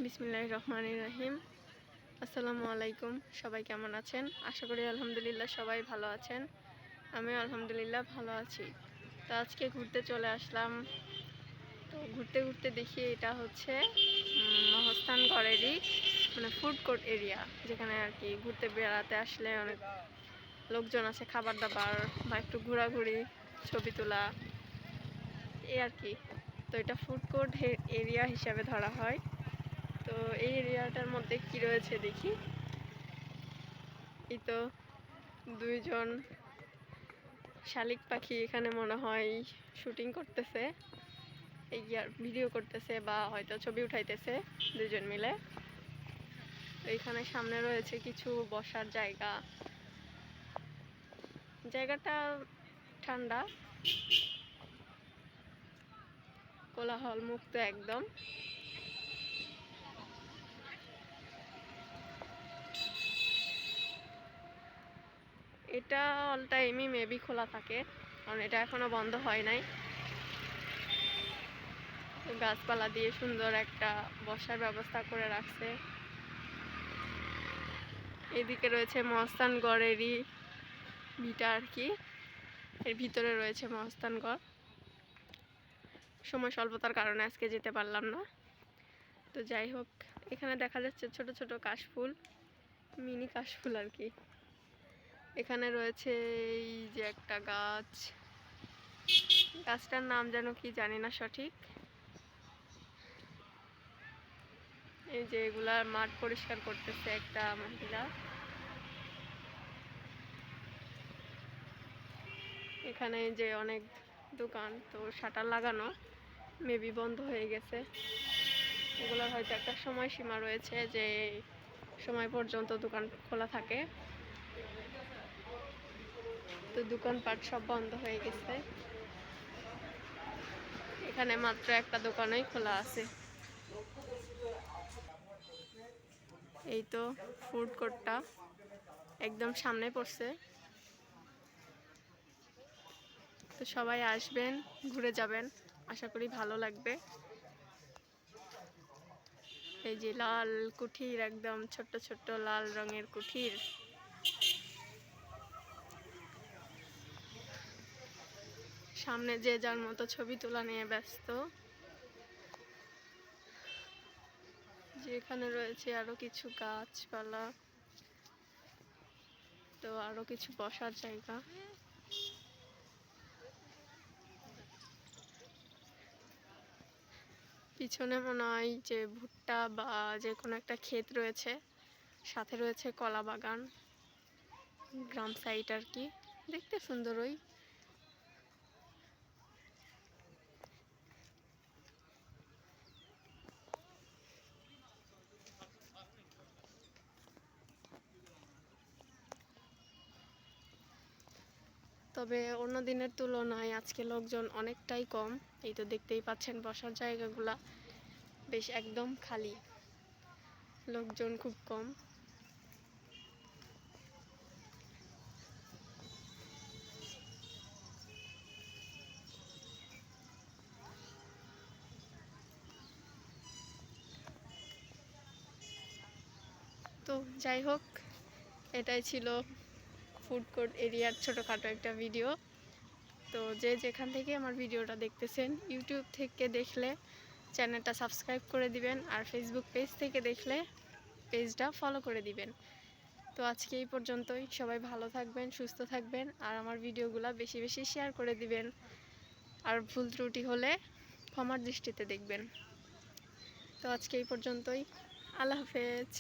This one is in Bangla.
বিসমিল্লাহির রহমানির রহিম। আসসালামু আলাইকুম। সবাই কেমন আছেন? আশা করি আলহামদুলিল্লাহ সবাই ভালো আছেন। আমিও আলহামদুলিল্লাহ ভালো আছি। তো আজকে ঘুরতে চলে আসলাম। তো ঘুরতে ঘুরতে দেখি এটা হচ্ছে মহাস্থানগড়েরই ফুড কোর্ট এরিয়া, যেখানে আর কি ঘুরতে বেড়াতে আসলে অনেক লোকজন আছে, খাবার দাবার বা একটু ঘোরাঘুরি, ছবি তোলা, এই আর কি। তো এটা ফুড কোর্ট এরিয়া হিসাবে ধরা হয়। তো এই এরিয়াটার মধ্যে কি রয়েছে দেখি। এই তো দুইজন শালিক পাখি এখানে মনে হয় শুটিং করতেছে, এই ভিডিও করতেছে বা হয়তো ছবি উঠাইতেছে দুজন মিলে। তো এখানে সামনে রয়েছে কিছু বসার জায়গা, জায়গাটা ঠান্ডা, কোলাহল মুক্ত একদম। এটা অল টাইমই মেবি খোলা থাকে, কারণ এটা এখনো বন্ধ হয় নাই। গাছপালা দিয়ে সুন্দর একটা বসার ব্যবস্থা করে রাখছে। এদিকে রয়েছে মহাস্থানগড়েরই ভিটা আর কি, এর ভিতরে রয়েছে মহাস্থানগড়। সময় স্বল্পতার কারণে আজকে যেতে পারলাম না। তো যাই হোক, এখানে দেখা যাচ্ছে ছোট ছোট কাশফুল, মিনি কাশফুল আর কি। এখানে রয়েছে এই যে একটা গাছ, গাছটার নাম যেন কি জানি না সঠিক। এই যে এগুলার মাঠ পরিষ্কার করতেছে একটা মহিলা। এখানে যে অনেক দোকান, তো শাটার লাগানো, মেবি বন্ধ হয়ে গেছে। এগুলোর হয়তো একটা সময়সীমা রয়েছে, যে সময় পর্যন্ত দোকান খোলা থাকে। তো দোকানপাট সব বন্ধ হয়ে গেছে, এখানে মাত্র একটা দোকানই খোলা আছে। এই তো ফুড কোর্টটা একদম সামনে পড়ছে। তো সবাই আসবেন, ঘুরে যাবেন, আশা করি ভালো লাগবে। এই যে লাল কুঠির, একদম ছোট্ট ছোট্ট লাল রঙের কুঠির। সামনে যে যার মতো ছবি তোলা নিয়ে ব্যস্ত। যেখানে রয়েছে আরো কিছু গাছপালা, তো আরো কিছু বসার জায়গা। পিছনে মনে হয় যে ভুট্টা বা যে কোনো একটা ক্ষেত রয়েছে, সাথে রয়েছে কলা বাগান, গ্রাম সাইড আর কি, দেখতে সুন্দরই। তবে অন্য দিনের তুলনায় আজকে লোকজন অনেকটাই কম। এই তো দেখতেই পাচ্ছেন বসার জায়গাগুলা বেশ একদম খালি, লোকজন খুব কম। তো যাই হোক, এটাই ছিল ফুড কোর্ট এরিয়ার ছোটোখাটো একটা ভিডিও। তো যে যেখান থেকে আমার ভিডিওটা দেখতেছেন, ইউটিউব থেকে দেখলে চ্যানেলটা সাবস্ক্রাইব করে দিবেন, আর ফেসবুক পেজ থেকে দেখলে পেজটা ফলো করে দিবেন। তো আজকে এই পর্যন্তই। সবাই ভালো থাকবেন, সুস্থ থাকবেন, আর আমার ভিডিওগুলো বেশি বেশি শেয়ার করে দিবেন। আর ভুল ত্রুটি হলে ক্ষমার দৃষ্টিতে দেখবেন। তো আজকে এই পর্যন্তই। আল্লাহ হাফেজ।